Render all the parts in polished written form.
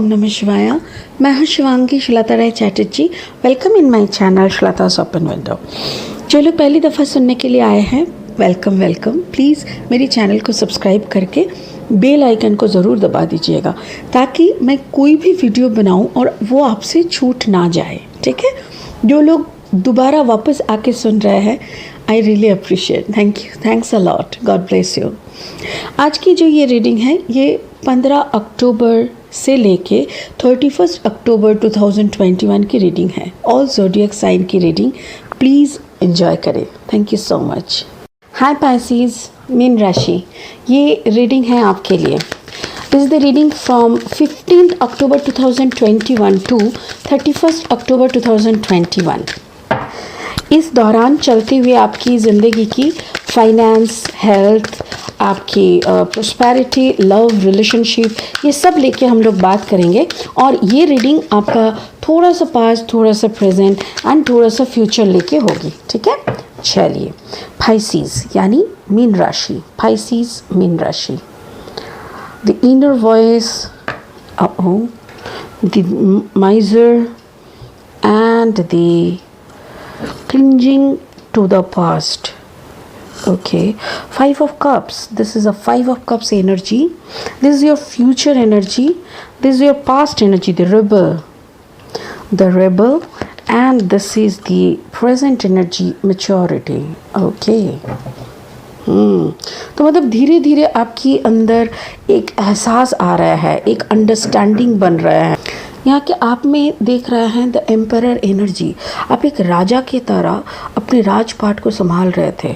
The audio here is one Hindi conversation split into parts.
ओम नमः शिवाय। मैं हूं Shivangi Shweta Rai Chatterjee. Welcome in my channel Shweta's open window. जो लोग पहली दफ़ा सुनने के लिए आए हैं, वेलकम वेलकम। प्लीज़ मेरी चैनल को सब्सक्राइब करके बेल आइकन को ज़रूर दबा दीजिएगा ताकि मैं कोई भी वीडियो बनाऊं और वो आपसे छूट ना जाए। ठीक है, जो लोग दोबारा वापस आके सुन रहे हैं, I really appreciate. Thank you, thanks a lot, God bless you. आज की जो ये रीडिंग है, ये 15 अक्टूबर से लेके 31 अक्टूबर 2021 की रीडिंग है। ऑल ज़ोडिएक साइन की रीडिंग, प्लीज़ एंजॉय करें। Thank you so much. Hi Pisces, मीन राशि, ये रीडिंग है आपके लिए। This is the reading from 15 October 2021 to 31 October 2021। इस दौरान चलते हुए आपकी ज़िंदगी की फाइनेंस, हेल्थ, आपकी प्रॉस्पेरिटी, लव, रिलेशनशिप, ये सब लेके हम लोग बात करेंगे। और ये रीडिंग आपका थोड़ा सा पास्ट, थोड़ा सा प्रेजेंट एंड थोड़ा सा फ्यूचर लेके होगी। ठीक है, चलिए। पाइसेस यानी मीन राशि, पाइसेस मीन राशि। The inner voice, the माइजर and the clinging to the past. Okay, 5 of cups. This is a 5 of cups energy. This is your future energy. This is your past energy, the rebel, and this is the present energy, maturity. Okay. तो मतलब धीरे धीरे आपकी अंदर एक एहसास आ रहा है, एक अंडरस्टैंडिंग बन रहा है। यहाँ के आप में देख रहे हैं द एम्परर एनर्जी। आप एक राजा की तरह अपने राजपाट को संभाल रहे थे,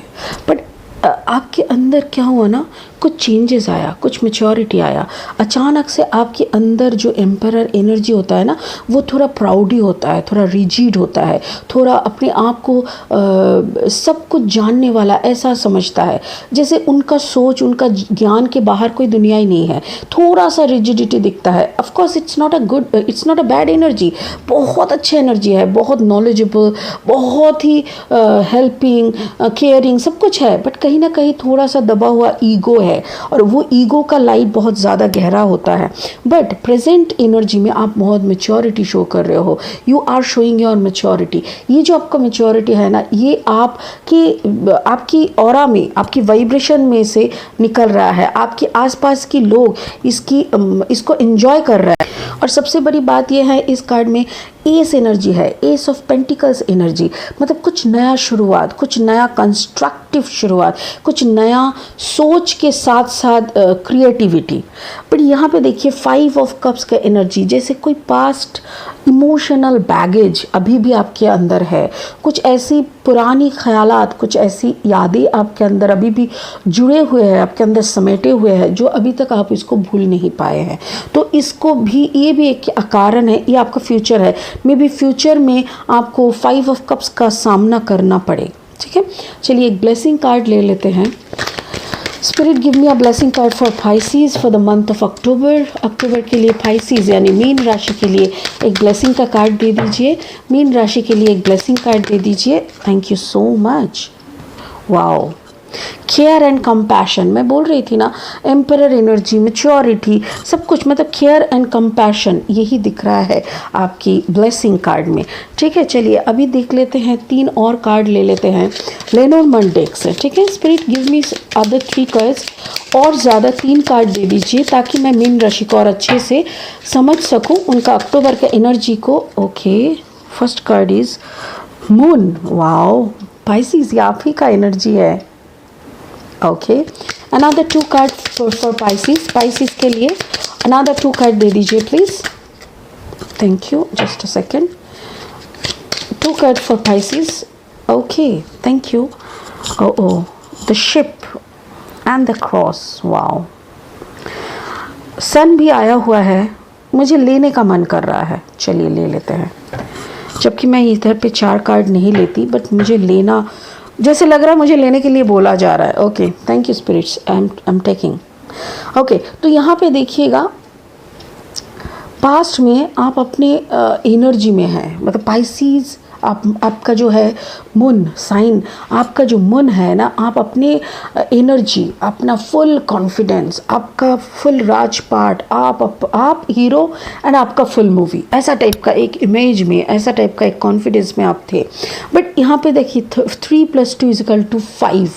बट आपके अंदर क्या हुआ ना, कुछ चेंजेस आया, कुछ मैच्योरिटी आया। अचानक से आपके अंदर जो एम्परर एनर्जी होता है ना, वो थोड़ा प्राउडी होता है, थोड़ा रिजिड होता है, थोड़ा अपने आप को सब कुछ जानने वाला ऐसा समझता है, जैसे उनका सोच, उनका ज्ञान के बाहर कोई दुनिया ही नहीं है। थोड़ा सा रिजिडिटी दिखता है। Of course it's not a bad energy, बहुत अच्छी एनर्जी है, बहुत नॉलेजेबल, बहुत ही हेल्पिंग, केयरिंग, सब कुछ है, बट कहीं ना कहीं थोड़ा सा दबा हुआ ईगो है, और वो ईगो का लाइट बहुत ज़्यादा गहरा होता है। बट प्रेजेंट एनर्जी में आप बहुत मैच्योरिटी शो कर रहे हो। You are showing your maturity. ये जो आपका मैच्योरिटी है ना, ये आपकी ऑरा में, आपकी वाइब्रेशन में से निकल रहा है। आपके आसपास के लोग इसको एंजॉय कर रहे हैं। और सबसे बड़ी बात यह है, इस कार्ड में एस एनर्जी है, एस ऑफ पेंटिकल्स एनर्जी। मतलब कुछ नया शुरुआत, कुछ नया कंस्ट्रक्टिव शुरुआत, कुछ नया सोच के साथ साथ क्रिएटिविटी। बट यहाँ पे देखिए 5 ऑफ कप्स का एनर्जी, जैसे कोई पास्ट इमोशनल बैगेज अभी भी आपके अंदर है। कुछ ऐसी पुरानी ख्यालात, कुछ ऐसी यादें आपके अंदर अभी भी जुड़े हुए हैं, आपके अंदर समेटे हुए हैं, जो अभी तक आप इसको भूल नहीं पाए हैं। तो इसको भी, ये भी एक कारण है, ये आपका फ्यूचर है। मे बी फ्यूचर में आपको 5 ऑफ कप्स का सामना करना पड़े। ठीक है, चलिए एक ब्लेसिंग कार्ड ले लेते हैं। Spirit give me a blessing card for Pisces for the month of October. अक्टूबर के लिए पाइसेस यानी मीन राशि के लिए एक ब्लेसिंग का कार्ड दे दीजिए। मीन राशि के लिए एक ब्लेसिंग कार्ड दे दीजिए। Thank you so much. Wow, care and compassion, मैं बोल रही थी ना, एम्परर एनर्जी, मैच्योरिटी, सब कुछ, मतलब केयर एंड कंपैशन, यही दिख रहा है आपकी ब्लेसिंग कार्ड में। ठीक है, चलिए अभी देख लेते हैं, 3 और कार्ड ले लेते हैं लेनोर्मंड डेक से। ठीक है, spirit give me other 3 cards, और ज़्यादा 3 कार्ड दे दीजिए ताकि मैं मीन राशि को और अच्छे से समझ सकूं, उनका अक्टूबर का एनर्जी को। Okay, first card is moon. Wow Pisces, ये आप ही का एनर्जी है। Okay, another 2 card for Pisces. Pisces के लिए अनदर 2 कार्ड दे दीजिए please. Thank you, just a second. 2 card for Pisces. Okay, thank you. Oh, the ship and the cross. Wow, sun भी आया हुआ है, मुझे लेने का मन कर रहा है। चलिए ले लेते हैं, जबकि मैं इधर पे 4 कार्ड नहीं लेती, बट मुझे लेना जैसे लग रहा है, मुझे लेने के लिए बोला जा रहा है। Okay, thank you spirits, I am taking. Okay, तो यहाँ पे देखिएगा, पास्ट में आप अपने एनर्जी में हैं, मतलब पाइसेस आपका जो है मून साइन, आपका जो मून है ना, आप अपने एनर्जी, अपना फुल कॉन्फिडेंस, आपका फुल राजपाट, आप हीरो एंड आपका फुल मूवी, ऐसा टाइप का एक इमेज में, ऐसा टाइप का एक कॉन्फिडेंस में आप थे। बट यहाँ पे देखिए 3 + 2 = 5,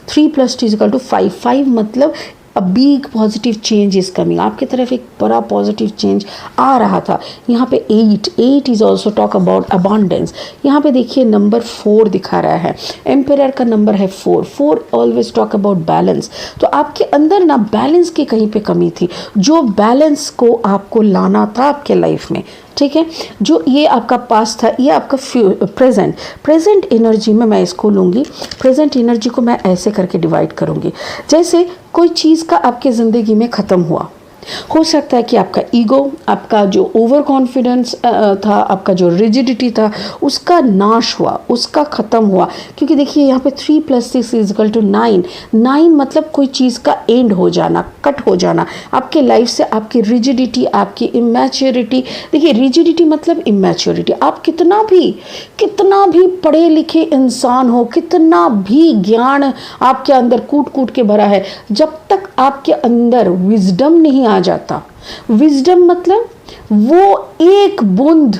3 + 2 = 5, 5 मतलब a big positive change is coming, आपकी तरफ एक बड़ा पॉजिटिव चेंज आ रहा था। यहाँ पे 8 is also talk about abundance. यहाँ पे देखिए नंबर 4 दिखा रहा है, एम्पेयर का नंबर है 4 ऑलवेज टॉक अबाउट बैलेंस। तो आपके अंदर ना बैलेंस की कहीं पे कमी थी, जो बैलेंस को आपको लाना था आपके लाइफ में, ठीक है। जो ये आपका पास्ट था, ये आपका प्रेजेंट एनर्जी में मैं इसको लूँगी। प्रेजेंट एनर्जी को मैं ऐसे करके डिवाइड करूँगी, जैसे कोई चीज़ का आपके ज़िंदगी में ख़त्म हुआ, हो सकता है कि आपका ईगो, आपका जो ओवर कॉन्फिडेंस था, आपका जो रिजिडिटी था, उसका नाश हुआ, उसका ख़त्म हुआ। क्योंकि देखिए यहाँ पे 3 + 6 = 9, 9 मतलब कोई चीज़ का एंड हो जाना, कट हो जाना आपके लाइफ से, आपकी रिजिडिटी, आपकी इमेच्योरिटी। देखिए रिजिडिटी मतलब इमेच्योरिटी। आप कितना भी पढ़े लिखे इंसान हो, कितना भी ज्ञान आपके अंदर कूट के भरा है, जब तक आपके अंदर विजडम नहीं आ जाता, विजडम मतलब वो एक बूंद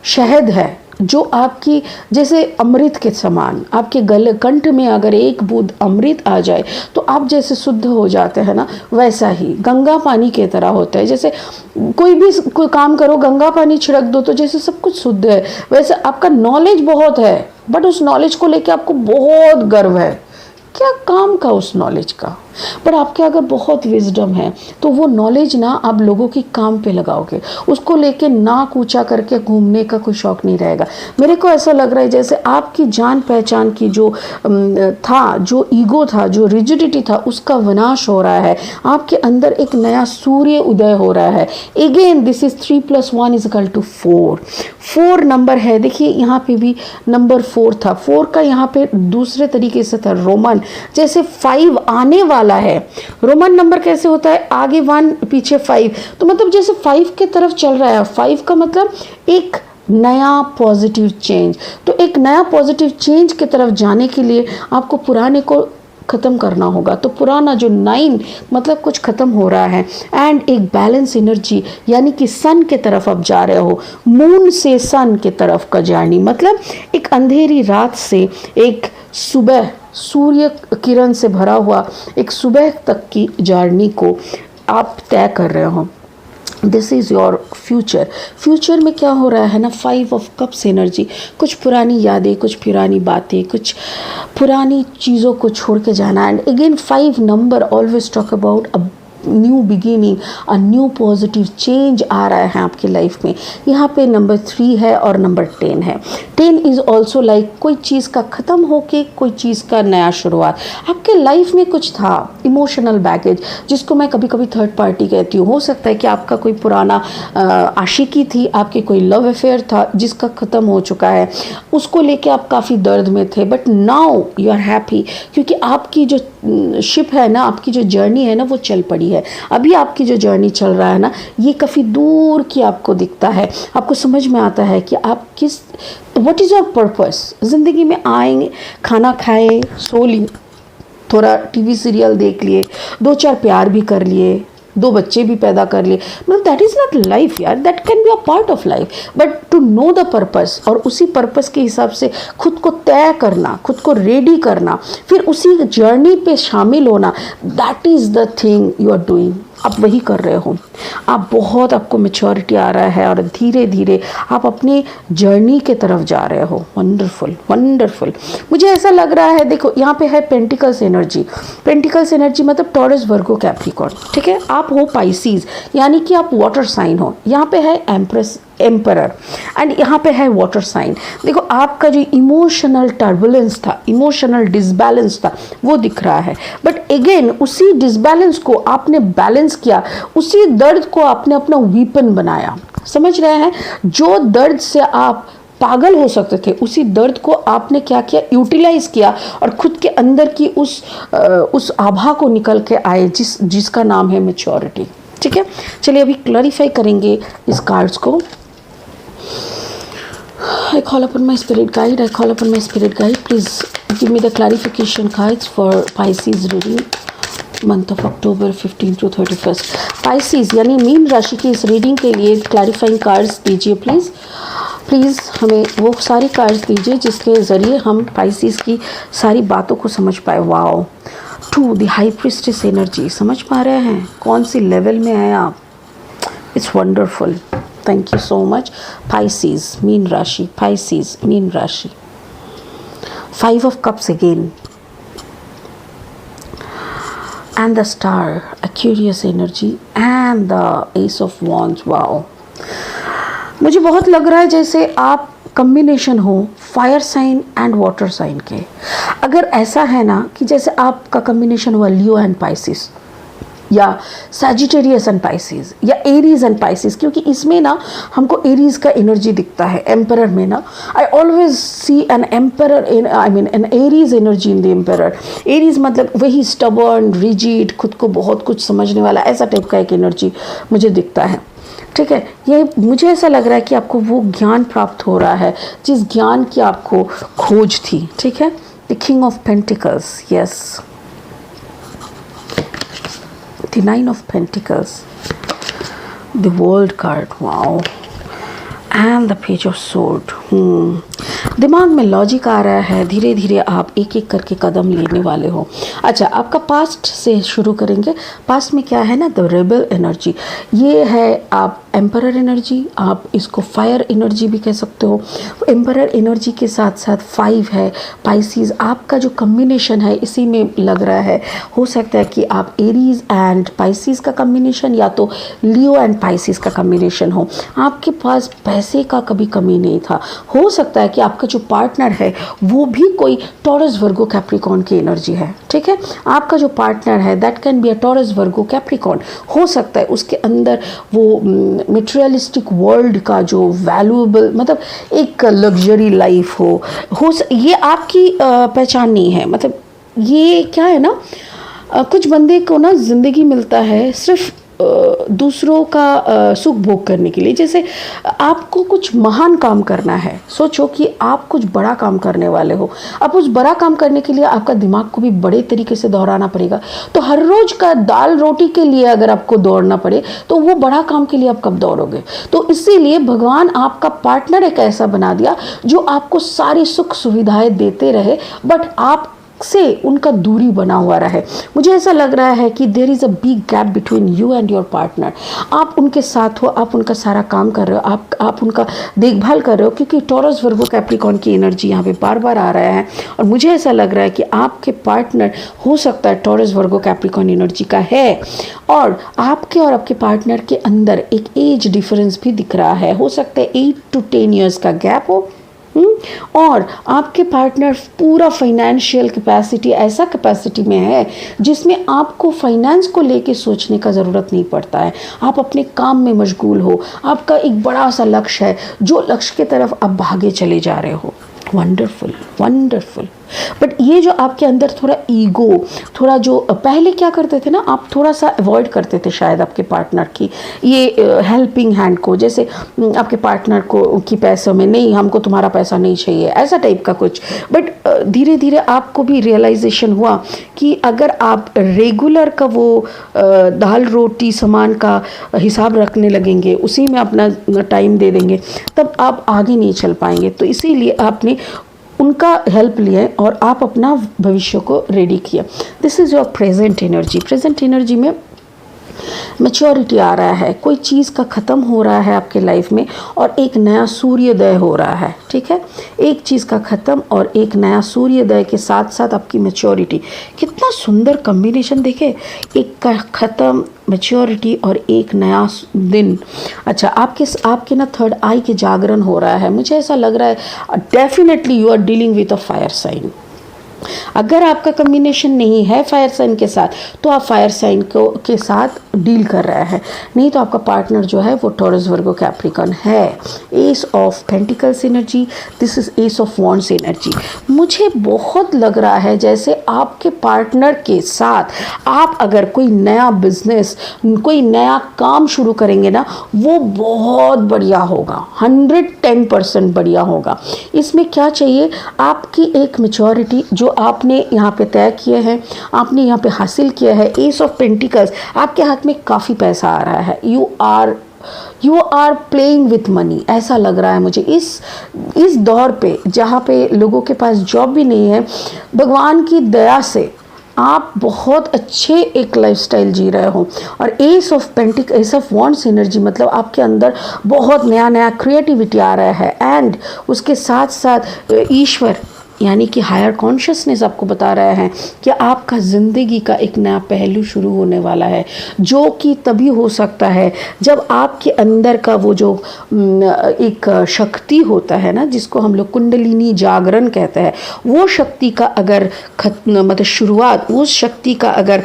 शहद है जो आपकी, जैसे अमृत के समान, आपके गले कंठ में अगर एक बूंद अमृत आ जाए तो आप जैसे शुद्ध हो जाते हैं ना, वैसा ही गंगा पानी की तरह होता है। जैसे कोई काम करो, गंगा पानी छिड़क दो तो जैसे सब कुछ शुद्ध है, वैसे आपका नॉलेज बहुत है, बट उस नॉलेज को लेके आपको बहुत गर्व है। क्या काम का उस नॉलेज का, पर आपके अगर बहुत विजडम है तो वो नॉलेज ना आप लोगों की काम पे लगाओगे, उसको लेके नाक ऊंचा करके घूमने का कोई शौक नहीं रहेगा। मेरे को ऐसा लग रहा है जैसे आपकी जान पहचान की जो था, जो ईगो था, जो रिजिडिटी था, उसका विनाश हो रहा है। आपके अंदर एक नया सूर्य उदय हो रहा है। Again this is 3 + 1 = 4। 4 नंबर है, देखिए यहाँ पे भी नंबर 4 था। 4 का यहाँ पे दूसरे तरीके से था रोमन, जैसे 5 आने वाला है। रोमन नंबर कैसे होता है, आगे 1 पीछे 5, तो मतलब जैसे 5 के तरफ चल रहा है। 5 का मतलब एक नया पॉजिटिव चेंज। तो एक नया पॉजिटिव चेंज की तरफ जाने के लिए आपको पुराने को ख़त्म करना होगा। तो पुराना जो 9 मतलब कुछ ख़त्म हो रहा है, एंड एक बैलेंस एनर्जी यानी कि सन के तरफ आप जा रहे हो। मून से सन के तरफ का जर्नी मतलब एक अंधेरी रात से एक सुबह, सूर्य किरण से भरा हुआ एक सुबह तक की जर्नी को आप तय कर रहे हो। This is your future. Future में क्या हो रहा है ना, 5 ऑफ कप्स एनर्जी, कुछ पुरानी यादें, कुछ पुरानी बातें, कुछ पुरानी चीज़ों को छोड़ के जाना। And again 5 number always talk about a new beginning, a new positive change आ रहा है आपकी लाइफ में। यहाँ पे नंबर 3 है और नंबर 10 है। 10 इज़ ऑल्सो लाइक कोई चीज़ का ख़त्म होके कोई चीज़ का नया शुरुआत। आपके लाइफ में कुछ था, इमोशनल बैगेज, जिसको मैं कभी कभी थर्ड पार्टी कहती हूँ। हो सकता है कि आपका कोई पुराना आशिकी थी, आपके कोई लव अफेयर था जिसका ख़त्म हो चुका है, उसको लेके आप काफ़ी दर्द में थे, but now you are happy, क्योंकि आपकी जो शिप है ना, आपकी जो जर्नी है ना, वो चल पड़ी है। अभी आपकी जो जर्नी चल रहा है ना, ये काफ़ी दूर की आपको दिखता है। आपको समझ में आता है कि आप किस, व्हाट इज़ योर पर्पस। ज़िंदगी में आएंगे, खाना खाए, सो लिए, थोड़ा टीवी सीरियल देख लिए, 2-4 प्यार भी कर लिए, 2 बच्चे भी पैदा कर लिए, मतलब दैट इज़ नॉट लाइफ यार, that can be a part of life, but to know the purpose और उसी पर्पस के हिसाब से खुद को तय करना, खुद को रेडी करना, फिर उसी जर्नी पे शामिल होना, that is the thing you are doing. आप वही कर रहे हो। आप बहुत, आपको मैच्योरिटी आ रहा है और धीरे धीरे आप अपनी जर्नी के तरफ जा रहे हो। Wonderful wonderful. मुझे ऐसा लग रहा है, देखो यहाँ पे है पेंटिकल्स एनर्जी। पेंटिकल्स एनर्जी मतलब टॉरस, वर्गो, कैप्रिकॉर्न, ठीक है। आप हो पाइसीज, यानी कि आप वाटर साइन हो। यहाँ पे है एम्प्रेस, एम्परर, एंड यहाँ पे है वाटर साइन। देखो आपका जो इमोशनल टर्बुलेंस था, इमोशनल डिसबैलेंस था, वो दिख रहा है, बट अगेन उसी डिसबैलेंस को आपने बैलेंस किया, उसी दर्द को आपने अपना वीपन बनाया। समझ रहे हैं, जो दर्द से आप पागल हो सकते थे, उसी दर्द को आपने क्या किया, यूटिलाइज किया और खुद के अंदर की उस आभा को निकल के आए, जिसका नाम है मैच्योरिटी। ठीक है, चलिए अभी क्लैरिफाई करेंगे इस कार्ड्स को। I call upon my spirit guide. I call upon my spirit guide. Please give me the clarification cards for Pisces reading month of October 15 to 31st. Pisces यानी मीन राशि की इस रीडिंग के लिए क्लैरिफाइंग कार्ड्स दीजिए प्लीज़। प्लीज़ हमें वो सारी कार्ड्स दीजिए जिसके ज़रिए हम Pisces की सारी बातों को समझ पाए। Wow, 2 the high priestess energy. समझ पा रहे हैं कौन सी लेवल में हैं आप? It's wonderful. Thank you so much. Pisces mean राशि, Pisces मीन राशि। 5 of cups again and the star, Aquarius energy and the ace of wands। Wow, मुझे बहुत लग रहा है जैसे आप कम्बिनेशन हो fire sign and water sign के। अगर ऐसा है ना कि जैसे आपका कम्बिनेशन हुआ लियो एंड पाइसिस या सैजिटेरियस एंड पाइसिस या एरीज एंड पाइसिस, क्योंकि इसमें ना हमको एरीज का एनर्जी दिखता है एम्परर में ना। I always see an emperor in, I mean an Aries energy in the emperor. Aries मतलब वही स्टबर्न, रिजिड, खुद को बहुत कुछ समझने वाला, ऐसा टाइप का एक एनर्जी मुझे दिखता है। ठीक है, ये मुझे ऐसा लग रहा है कि आपको वो ज्ञान प्राप्त हो रहा है जिस ज्ञान की आपको खोज थी। ठीक है, the king of pentacles, yes, the 9 of Pentacles, the World card, wow, and the Page of Sword। दिमाग में लॉजिक आ रहा है, धीरे धीरे आप एक एक करके कदम लेने वाले हो। अच्छा, आपका पास्ट से शुरू करेंगे। पास्ट में क्या है ना, द रेबल एनर्जी, ये है आप एम्परर एनर्जी, आप इसको फायर एनर्जी भी कह सकते हो। एम्परर एनर्जी के साथ साथ 5 है पाइसिस, आपका जो कम्बिनेशन है इसी में लग रहा है। हो सकता है कि आप एरीज एंड पाइसिस का कम्बिनेशन या तो लियो एंड पाइसिस का कम्बिनेशन हो। आपके पास पैसे का कभी कमी नहीं था। हो सकता है कि आपका जो पार्टनर है वो भी कोई टॉरस वर्गो कैप्रिकॉर्न की एनर्जी है। ठीक है, आपका जो पार्टनर है that can be a Taurus Virgo Capricorn. हो सकता है उसके अंदर वो मटेरियलिस्टिक वर्ल्ड का जो वैल्यूएबल, मतलब एक लग्जरी लाइफ हो ये आपकी पहचान नहीं है। मतलब ये क्या है ना, कुछ बंदे को ना ज़िंदगी मिलता है सिर्फ दूसरों का सुख भोग करने के लिए। जैसे आपको कुछ महान काम करना है, सोचो कि आप कुछ बड़ा काम करने वाले हो। अब उस बड़ा काम करने के लिए आपका दिमाग को भी बड़े तरीके से दौड़ाना पड़ेगा। तो हर रोज का दाल रोटी के लिए अगर आपको दौड़ना पड़े तो वो बड़ा काम के लिए आप कब दौड़ोगे? तो इसीलिए भगवान आपका पार्टनर एक ऐसा बना दिया जो आपको सारी सुख सुविधाएं देते रहे, बट आप से उनका दूरी बना हुआ रहे। मुझे ऐसा लग रहा है कि there is a big gap between you and your partner. आप उनके साथ हो, आप उनका सारा काम कर रहे हो, आप उनका देखभाल कर रहे हो, क्योंकि टॉरस वर्गो कैप्रिकॉर्न की एनर्जी यहाँ पे बार बार आ रहा है। और मुझे ऐसा लग रहा है कि आपके पार्टनर हो सकता है टॉरस वर्गो कैप्रिकॉर्न एनर्जी का है, और आपके और आपके पार्टनर के अंदर एक एज डिफरेंस भी दिख रहा है। हो सकता है 8 to 10 ईयर्स का गैप हो। और आपके पार्टनर पूरा फाइनेंशियल कैपेसिटी, ऐसा कैपेसिटी में है जिसमें आपको फाइनेंस को लेके सोचने का ज़रूरत नहीं पड़ता है। आप अपने काम में मशगूल हो, आपका एक बड़ा सा लक्ष्य है, जो लक्ष्य की तरफ आप भागे चले जा रहे हो। Wonderful, wonderful. बट ये जो आपके अंदर थोड़ा ईगो, थोड़ा जो पहले क्या करते थे ना, आप थोड़ा सा अवॉइड करते थे शायद आपके पार्टनर की ये हेल्पिंग हैंड को। जैसे आपके पार्टनर को की पैसों में, नहीं हमको तुम्हारा पैसा नहीं चाहिए, ऐसा टाइप का कुछ। बट धीरे धीरे आपको भी रियलाइजेशन हुआ कि अगर आप रेगुलर का वो दाल रोटी सामान का हिसाब रखने लगेंगे, उसी में अपना टाइम दे देंगे, तब आप आगे नहीं चल पाएंगे। तो इसीलिए आपने उनका हेल्प लिए और आप अपना भविष्य को रेडी किया। This is your present energy. Present energy में मैच्योरिटी आ रहा है, कोई चीज़ का ख़त्म हो रहा है आपके लाइफ में और एक नया सूर्योदय हो रहा है। ठीक है, एक चीज़ का ख़त्म और एक नया सूर्योदय के साथ साथ आपकी मैच्योरिटी। कितना सुंदर कॉम्बिनेशन देखे, एक का ख़त्म, मैच्योरिटी और एक नया दिन। अच्छा, आपके ना थर्ड आई के जागरण हो रहा है। मुझे ऐसा लग रहा है definitely you are dealing with a fire sign. अगर आपका कम्बिनेशन नहीं है फायर साइन के साथ तो आप फायर साइन को के साथ डील कर रहे हैं, नहीं तो आपका पार्टनर जो है वो टॉरस वर्गो कैप्रिकॉर्न है। S of pentacles energy, this is S of wands energy. मुझे बहुत लग रहा है जैसे आपके पार्टनर के साथ आप अगर कोई नया बिजनेस, कोई नया काम शुरू करेंगे ना, वो बहुत बढ़िया होगा, 110% बढ़िया होगा। इसमें क्या चाहिए, आपकी एक मैच्योरिटी जो आपने यहाँ पे तय किए हैं, आपने यहाँ पे हासिल किया है। एस ऑफ पेंटिकल्स, आपके हाथ में काफ़ी पैसा आ रहा है, you are playing with money, ऐसा लग रहा है मुझे इस दौर पे जहाँ पे लोगों के पास जॉब भी नहीं है। भगवान की दया से आप बहुत अच्छे एक लाइफस्टाइल जी रहे हो। और एस ऑफ वॉन्ड्स एनर्जी मतलब आपके अंदर बहुत नया नया क्रिएटिविटी आ रहा है। एंड उसके साथ साथ ईश्वर यानी कि हायर कॉन्शियसनेस आपको बता रहा है कि आपका ज़िंदगी का एक नया पहलू शुरू होने वाला है, जो कि तभी हो सकता है जब आपके अंदर का वो जो एक शक्ति होता है ना, जिसको हम लोग कुंडलिनी जागरण कहते हैं, वो शक्ति का अगर मतलब शुरुआत, उस शक्ति का अगर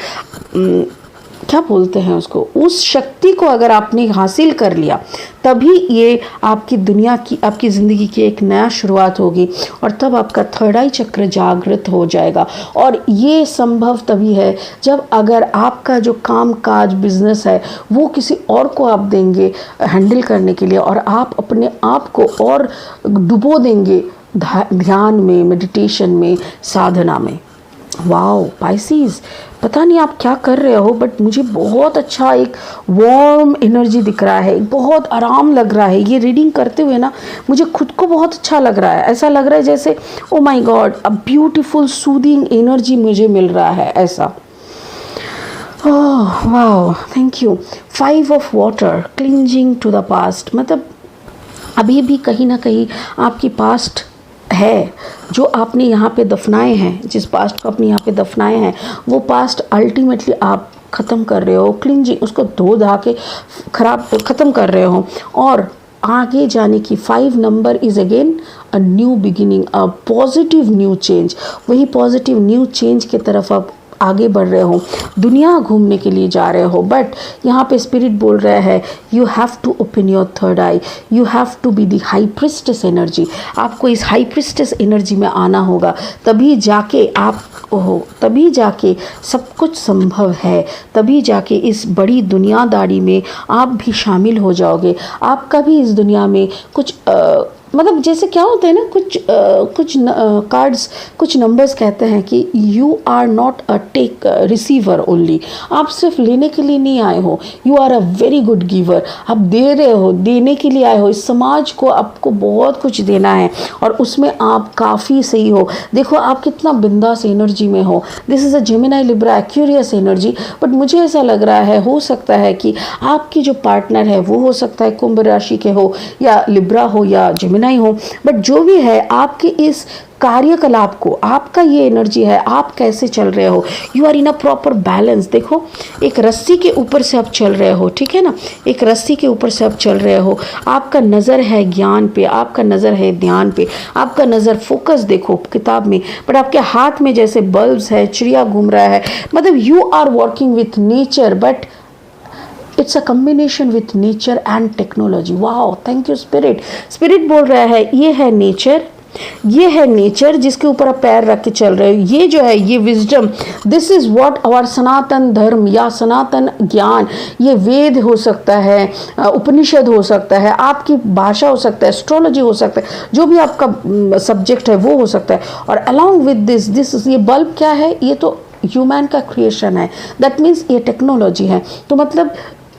क्या बोलते हैं उसको, उस शक्ति को अगर आपने हासिल कर लिया, तभी ये आपकी दुनिया की, आपकी ज़िंदगी की एक नया शुरुआत होगी। और तब आपका थर्ड आई चक्र जागृत हो जाएगा। और ये संभव तभी है जब अगर आपका जो काम काज बिजनेस है वो किसी और को आप देंगे हैंडल करने के लिए, और आप अपने आप को और डुबो देंगे ध्यान में, मेडिटेशन में, साधना में। वाओ पाइसीज, पता नहीं आप क्या कर रहे हो, बट मुझे बहुत अच्छा एक वार्म एनर्जी दिख रहा है, बहुत आराम लग रहा है। ये रीडिंग करते हुए ना मुझे खुद को बहुत अच्छा लग रहा है। ऐसा लग रहा है जैसे oh my God, a beautiful soothing energy मुझे मिल रहा है ऐसा। Oh wow, thank you. 5 of water, cleansing to the past, मतलब अभी भी कहीं ना कहीं आपकी पास्ट है जो आपने यहाँ पे दफनाए हैं, जिस पास्ट को आपने यहाँ पे दफनाए हैं, वो पास्ट अल्टीमेटली आप ख़त्म कर रहे हो, क्लिंजिंग, उसको धो धा के ख़त्म कर रहे हो। और आगे जाने की 5 number is again a new beginning, a positive new change. वही पॉजिटिव न्यू चेंज की तरफ आप आगे बढ़ रहे हो, दुनिया घूमने के लिए जा रहे हो। बट यहाँ पे स्पिरिट बोल रहा है you have to open your third eye, you have to be the high priestess energy. आपको इस हाई प्रिस्टेस एनर्जी में आना होगा, तभी जाके आप तभी जाके सब कुछ संभव है, तभी जाके इस बड़ी दुनियादारी में आप भी शामिल हो जाओगे। आपका भी इस दुनिया में कुछ मतलब जैसे क्या होता है ना, कुछ कार्ड्स, कुछ नंबर्स कहते हैं कि you are not a take receiver only, आप सिर्फ लेने के लिए नहीं आए हो, you are a very good giver. आप दे रहे हो, देने के लिए आए हो। इस समाज को आपको बहुत कुछ देना है और उसमें आप काफ़ी सही हो। देखो आप कितना बिंदास एनर्जी में हो। This is a Gemini Libra Aquarius energy. But मुझे ऐसा लग रहा है, हो सकता है कि आपकी जो पार्टनर है वो हो सकता है कुंभ राशि के हो या लिब्रा हो या जेमिनी हो। बट जो भी है, आपके इस कार्यकलाप को, आपका ये एनर्जी है, आप कैसे चल रहे हो, you are in a proper balance. देखो एक रस्सी के ऊपर से आप चल रहे हो, ठीक है ना, एक रस्सी के ऊपर से आप चल रहे हो। आपका नज़र है ज्ञान पे, आपका नज़र है ध्यान पे, आपका नज़र फोकस देखो किताब में, बट आपके हाथ में जैसे बल्ब्स है, चिड़िया घूम रहा है। मतलब you are working with nature, but it's a combination with nature and technology. Wow, thank you spirit. Spirit बोल रहा है ये है नेचर, ये है नेचर जिसके ऊपर आप पैर रख के चल रहे हो। ये जो है, ये wisdom, this is what our Sanatan Dharma या सनातन ज्ञान, ये वेद हो सकता है, उपनिषद हो सकता है, आपकी भाषा हो सकता है, एस्ट्रोलॉजी हो सकता है, जो भी आपका सब्जेक्ट है वो हो सकता है। और अलॉन्ग विद दिस ये बल्ब क्या है, ये तो ह्यूमन का क्रिएशन है, दैट मीन्स ये टेक्नोलॉजी है। तो मतलब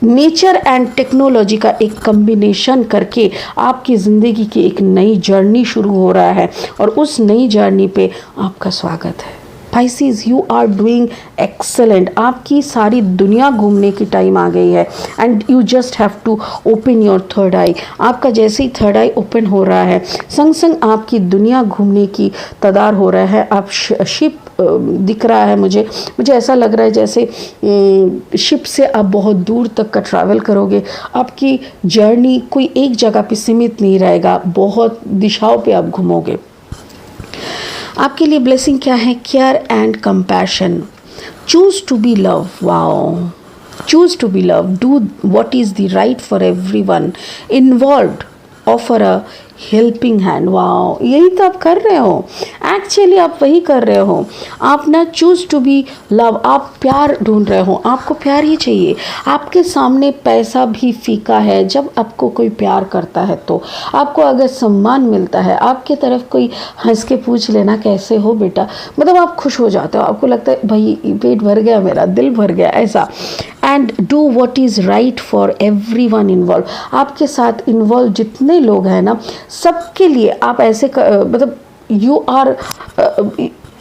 नेचर एंड टेक्नोलॉजी का एक कम्बिनेशन करके आपकी ज़िंदगी की एक नई जर्नी शुरू हो रहा है, और उस नई जर्नी पे आपका स्वागत है। Pisces, you are doing excellent. आपकी सारी दुनिया घूमने की टाइम आ गई है, and you just have to open your third eye. आपका जैसे ही थर्ड आई ओपन हो रहा है, संग संग आपकी दुनिया घूमने की तदार हो रहा है। आप शिप दिख रहा है मुझे ऐसा लग रहा है जैसे शिप से आप बहुत दूर तक का ट्रैवल करोगे। आपकी जर्नी कोई एक जगह पे सीमित नहीं रहेगा, बहुत दिशाओं पे आप घूमोगे। आपके लिए ब्लेसिंग क्या है, care and compassion. Choose to be love. Wow, choose to be love, do what is the right for everyone involved offer a helping hand. Wow, यही तो आप कर रहे हो, एक्चुअली आप वही कर रहे हो। आप ना चूज टू बी लव, आप प्यार ढूंढ रहे हो, आपको प्यार ही चाहिए। आपके सामने पैसा भी फीका है जब आपको कोई प्यार करता है। तो आपको अगर सम्मान मिलता है, आपके तरफ कोई हंस के पूछ लेना कैसे हो बेटा, मतलब आप खुश हो जाते हो, आपको लगता है भाई पेट भर गया, मेरा दिल भर गया, ऐसा। And do what is right for every one involve. आपके साथ इन्वॉल्व जितने लोग हैं ना, सबके लिए आप ऐसे मतलब यू आर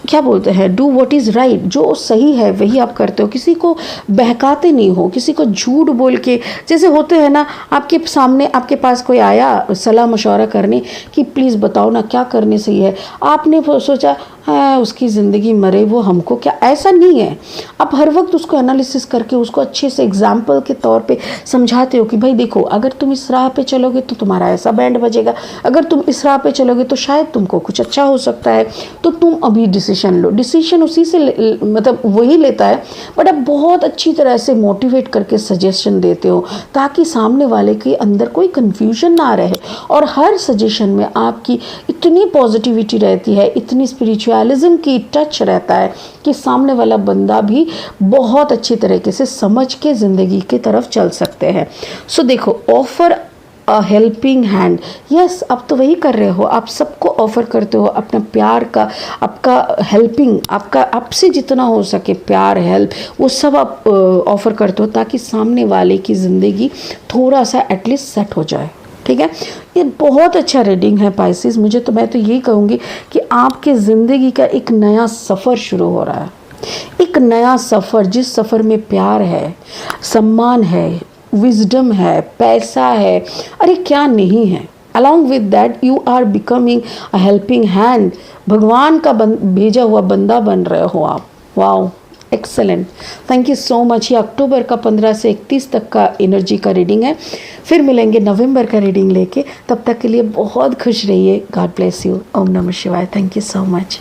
क्या बोलते हैं, डू व्हाट इज़ राइट, जो सही है वही आप करते हो। किसी को बहकाते नहीं हो, किसी को झूठ बोल के, जैसे होते हैं ना, आपके सामने आपके पास कोई आया सलाह मशवरा करने कि प्लीज़ बताओ ना क्या करने सही है, आपने सोचा उसकी ज़िंदगी मरे वो हमको क्या, ऐसा नहीं है। आप हर वक्त उसको एनालिसिस करके उसको अच्छे से एग्जाम्पल के तौर पे समझाते हो कि भाई देखो, अगर तुम इस राह पे चलोगे तो तुम्हारा ऐसा बैंड बजेगा, अगर तुम इस राह पे चलोगे तो शायद तुमको कुछ अच्छा हो सकता है, तो तुम अभी डिसीजन लो। डिसीजन उसी से मतलब वही लेता है, बट आप बहुत अच्छी तरह से मोटिवेट करके सजेशन देते हो ताकि सामने वाले के अंदर कोई कन्फ्यूजन ना रहे। और हर सजेशन में आपकी इतनी पॉजिटिविटी रहती है, इतनी स्पिरिचुअलिज्म की टच रहता है कि सामने वाला बंदा भी बहुत अच्छी तरीके से समझ के ज़िंदगी की तरफ चल सकते हैं। सो देखो, offer a helping hand, yes आप तो वही कर रहे हो, आप सबको ऑफ़र करते हो अपना प्यार का, आपका हेल्पिंग, आपका आपसे जितना हो सके प्यार, हेल्प, वो सब आप ऑफ़र करते हो ताकि सामने वाले की ज़िंदगी थोड़ा सा एटलीस्ट सेट हो जाए। ठीक है, ये बहुत अच्छा रीडिंग है पाइसेस। मैं तो यही कहूँगी कि आपके ज़िंदगी का एक नया सफ़र शुरू हो रहा है, एक नया सफ़र, जिस सफ़र में प्यार है, सम्मान है, विजडम है, पैसा है, अरे क्या नहीं है। Along with that you are becoming a helping hand, भगवान का भेजा हुआ बंदा बन रहे हो आप। Wow, excellent, thank you so much. ये अक्टूबर का 15 से 31 तक का एनर्जी का रीडिंग है। फिर मिलेंगे नवंबर का रीडिंग लेके, तब तक के लिए बहुत खुश रहिए। God bless you. ओम नमः शिवाय। Thank you so much.